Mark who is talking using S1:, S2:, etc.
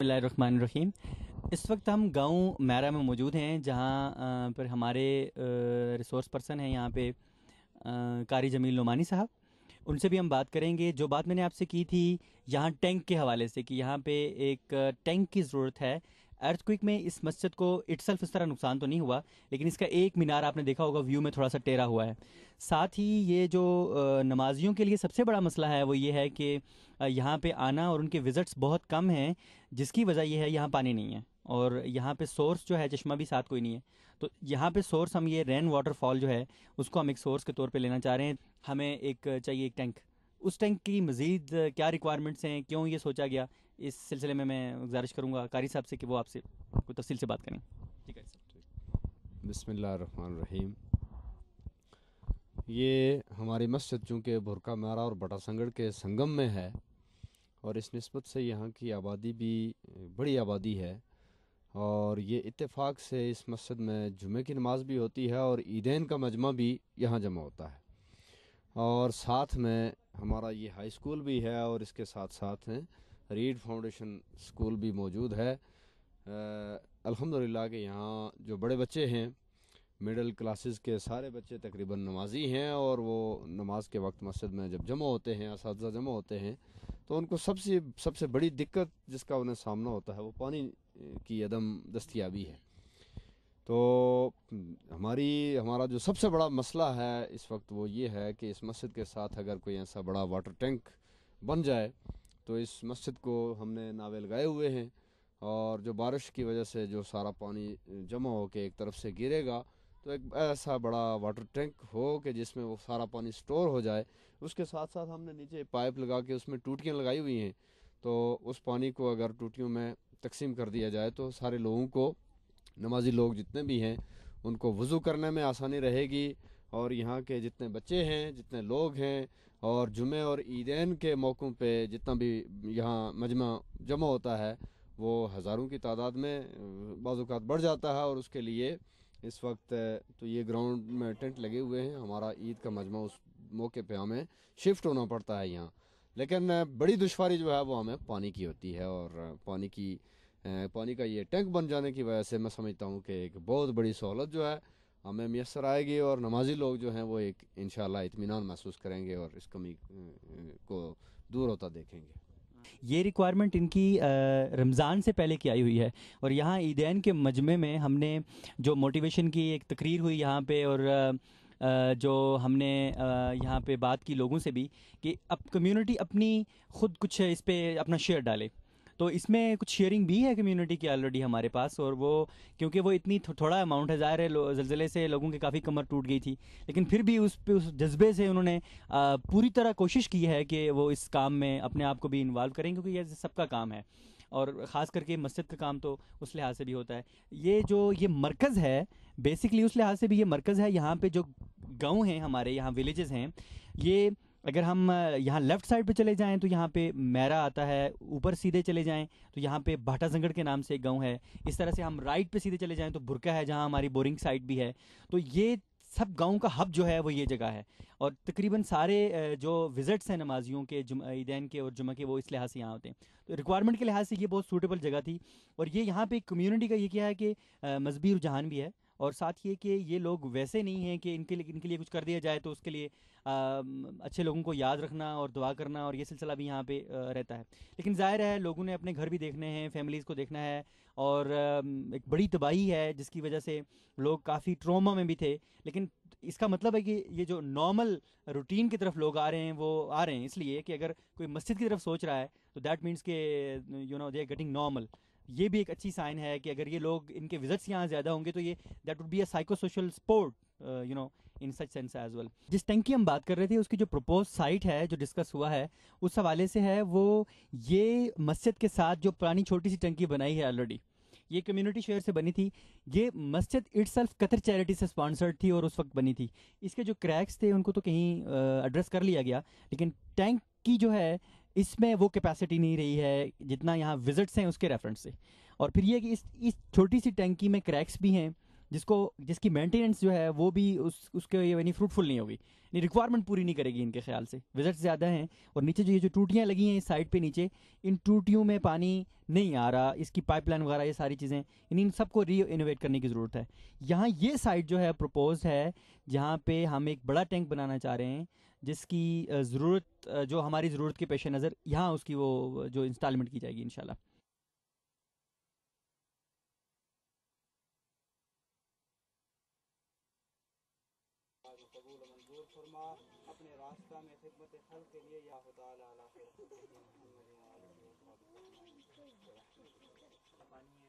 S1: بسم اللہ الرحمن الرحیم۔ اس وقت ہم گاؤں میرا میں موجود ہیں، جہاں پر ہمارے ریسورس پرسن ہیں یہاں پہ قاری جمیل نعمانی صاحب۔ ان سے بھی ہم بات کریں گے۔ جو بات میں نے آپ سے کی تھی یہاں ٹینک کے حوالے سے کہ یہاں پہ ایک ٹینک کی ضرورت ہے۔ ارتھ کوئک میں اس مسجد کو اٹ سیلف اس طرح نقصان تو نہیں ہوا، لیکن اس کا ایک مینار آپ نے دیکھا ہوگا ویو میں تھوڑا سا ٹیرا ہوا ہے۔ ساتھ ہی یہ جو نمازیوں کے لیے سب سے بڑا مسئلہ ہے وہ یہ ہے کہ یہاں پہ آنا اور ان کے وزٹس بہت کم ہیں، جس کی وجہ یہ ہے یہاں پانی نہیں ہے، اور یہاں پہ سورس جو ہے چشمہ بھی ساتھ کوئی نہیں ہے۔ تو یہاں پہ سورس ہم یہ رین واٹر فال جو ہے اس کو ہم ایک سورس کے طور پہ لینا چاہ رہے ہیں۔ ہمیں ایک چاہیے ایک ٹینک۔ اس ٹینک کی مزید کیا ریکوائرمنٹس ہیں، کیوں یہ سوچا گیا، اس سلسلے میں گزارش کروں گا قاری صاحب سے کہ وہ آپ سے کوئی تفصیل سے بات کریں۔ ٹھیک ہے سر۔
S2: بسم اللہ الرحمن الرحیم۔ یہ ہماری مسجد چونکہ بھرکا میرا اور بٹا سنگڑ کے سنگم میں ہے، اور اس نسبت سے یہاں کی آبادی بھی بڑی آبادی ہے، اور یہ اتفاق سے اس مسجد میں جمعہ کی نماز بھی ہوتی ہے اور عیدین کا مجمع بھی یہاں جمع ہوتا ہے، اور ساتھ میں ہمارا یہ ہائی اسکول بھی ہے، اور اس کے ساتھ ساتھ ہیں ریڈ فاؤنڈیشن اسکول بھی موجود ہے۔ الحمدللہ کہ یہاں جو بڑے بچے ہیں، مڈل کلاسز کے سارے بچے تقریباً نمازی ہیں، اور وہ نماز کے وقت مسجد میں جب جمع ہوتے ہیں، اساتذہ جمع ہوتے ہیں، تو ان کو سب سے بڑی دقت جس کا انہیں سامنا ہوتا ہے وہ پانی کی عدم دستیابی ہے۔ تو ہمارا جو سب سے بڑا مسئلہ ہے اس وقت وہ یہ ہے کہ اس مسجد کے ساتھ اگر کوئی ایسا بڑا واٹر ٹینک بن جائے تو اس مسجد کو ہم نے ناوے لگائے ہوئے ہیں، اور جو بارش کی وجہ سے جو سارا پانی جمع ہو کے ایک طرف سے گرے گا تو ایک ایسا بڑا واٹر ٹینک ہو کہ جس میں وہ سارا پانی سٹور ہو جائے۔ اس کے ساتھ ساتھ ہم نے نیچے پائپ لگا کے اس میں ٹوٹیاں لگائی ہوئی ہیں، تو اس پانی کو اگر ٹوٹیوں میں تقسیم کر دیا جائے تو سارے لوگوں کو، نمازی لوگ جتنے بھی ہیں، ان کو وضو کرنے میں آسانی رہے گی، اور یہاں کے جتنے بچے ہیں، جتنے لوگ ہیں، اور جمعہ اور عیدین کے موقعوں پہ جتنا بھی یہاں مجمع جمع ہوتا ہے وہ ہزاروں کی تعداد میں بعض اوقات بڑھ جاتا ہے، اور اس کے لیے اس وقت تو یہ گراؤنڈ میں ٹینٹ لگے ہوئے ہیں۔ ہمارا عید کا مجمع اس موقع پہ ہمیں شفٹ ہونا پڑتا ہے یہاں، لیکن بڑی دشواری جو ہے وہ ہمیں پانی کی ہوتی ہے، اور پانی کا یہ ٹینک بن جانے کی وجہ سے میں سمجھتا ہوں کہ ایک بہت بڑی سہولت جو ہے ہمیں میسر آئے گی، اور نمازی لوگ جو ہیں وہ ایک انشاءاللہ اطمینان محسوس کریں گے اور اس کمی کو دور ہوتا دیکھیں گے۔
S1: یہ ریکوائرمنٹ ان کی رمضان سے پہلے کی آئی ہوئی ہے، اور یہاں عیدین کے مجمع میں ہم نے جو موٹیویشن کی ایک تقریر ہوئی یہاں پہ، اور جو ہم نے یہاں پہ بات کی لوگوں سے بھی کہ اب کمیونٹی اپنی خود کچھ اس پہ اپنا شیئر ڈالے، تو اس میں کچھ شیئرنگ بھی ہے کمیونٹی کی آلریڈی ہمارے پاس، اور وہ کیونکہ وہ اتنی تھوڑا اماؤنٹ ہے، ظاہر ہے زلزلے سے لوگوں کی کافی کمر ٹوٹ گئی تھی، لیکن پھر بھی اس جذبے سے انہوں نے پوری طرح کوشش کی ہے کہ وہ اس کام میں اپنے آپ کو بھی انوالو کریں، کیونکہ یہ سب کا کام ہے، اور خاص کر کے مسجد کا کام تو اس لحاظ سے بھی ہوتا ہے۔ یہ مرکز ہے بیسکلی، اس لحاظ سے بھی یہ مرکز ہے۔ یہاں پہ جو گاؤں ہیں ہمارے، یہاں ولیجز ہیں، یہ اگر ہم یہاں لیفٹ سائڈ پہ چلے جائیں تو یہاں پہ میرا آتا ہے، اوپر سیدھے چلے جائیں تو یہاں پہ بھاٹا زنگڑ کے نام سے ایک گاؤں ہے، اس طرح سے ہم رائٹ پہ سیدھے چلے جائیں تو بھرکا ہے جہاں ہماری بورنگ سائٹ بھی ہے۔ تو یہ سب گاؤں کا ہب جو ہے وہ یہ جگہ ہے، اور تقریباً سارے جو وزٹس ہیں نمازیوں کے عیدین کے اور جمعہ کے وہ اس لحاظ سے یہاں ہوتے ہیں، تو ریکوائرمنٹ کے لحاظ سے یہ بہت سوٹیبل جگہ تھی۔ اور یہ یہاں پہ کمیونٹی کا یہ کیا ہے کہ مذہبی رجحان بھی ہے، اور ساتھ یہ کہ یہ لوگ ویسے نہیں ہیں کہ ان کے لیے کچھ کر دیا جائے تو اس کے لیے اچھے لوگوں کو یاد رکھنا اور دعا کرنا اور یہ سلسلہ بھی یہاں پہ رہتا ہے۔ لیکن ظاہر ہے لوگوں نے اپنے گھر بھی دیکھنے ہیں، فیملیز کو دیکھنا ہے، اور ایک بڑی تباہی ہے جس کی وجہ سے لوگ کافی ٹروما میں بھی تھے، لیکن اس کا مطلب ہے کہ یہ جو نارمل روٹین کی طرف لوگ آ رہے ہیں وہ آ رہے ہیں اس لیے کہ اگر کوئی مسجد کی طرف سوچ رہا ہے تو دیٹ مینس کہ دے آر گیٹنگ نارمل۔ یہ بھی ایک اچھی سائن ہے کہ اگر یہ لوگ ان کے وزٹس یہاں زیادہ ہوں گے تو یہ that would be a psychosocial support in such sense as well. جس ٹینک کی ہم بات کر رہے تھے اس کی جو پروپوز سائٹ ہے جو ڈسکس ہوا ہے اس حوالے سے ہے وہ یہ مسجد کے ساتھ جو پرانی چھوٹی سی ٹنکی بنائی ہے آلریڈی، یہ کمیونٹی شیئر سے بنی تھی۔ یہ مسجد اٹ سیلف قطر چیریٹی سے سپانسرڈ تھی اور اس وقت بنی تھی۔ اس کے جو کریکس تھے ان کو تو کہیں ایڈریس کر لیا گیا، لیکن ٹینک کی جو ہے اس میں وہ کیپیسٹی نہیں رہی ہے جتنا یہاں وزٹس ہیں اس کے ریفرنس سے۔ اور پھر یہ کہ اس چھوٹی سی ٹینکی میں کریکس بھی ہیں، جس کی مینٹیننس جو ہے وہ بھی اس کے یعنی فروٹفل نہیں ہوگی، یعنی ریکوائرمنٹ پوری نہیں کرے گی ان کے خیال سے، وزٹ زیادہ ہیں، اور نیچے جو یہ جو ٹوٹیاں لگی ہیں اس سائڈ پہ نیچے، ان ٹوٹیوں میں پانی نہیں آ رہا، اس کی پائپ لائن وغیرہ یہ ساری چیزیں، یعنی ان سب کو ری انوویٹ کرنے کی ضرورت ہے۔ یہاں یہ سائٹ جو ہے پروپوز ہے، جہاں پہ ہم ایک بڑا ٹینک بنانا چاہ رہے ہیں، جس کی ضرورت جو ہماری ضرورت کے پیش نظر یہاں اس کی وہ جو انسٹالمنٹ کی جائے گی انشاءاللہ۔
S3: قبول و منظور فرما، اپنے راستہ میں خدمت خلق کے لیے، یا خدا علی خیر خلق محمد و آلہ و صحبہ اجمعین۔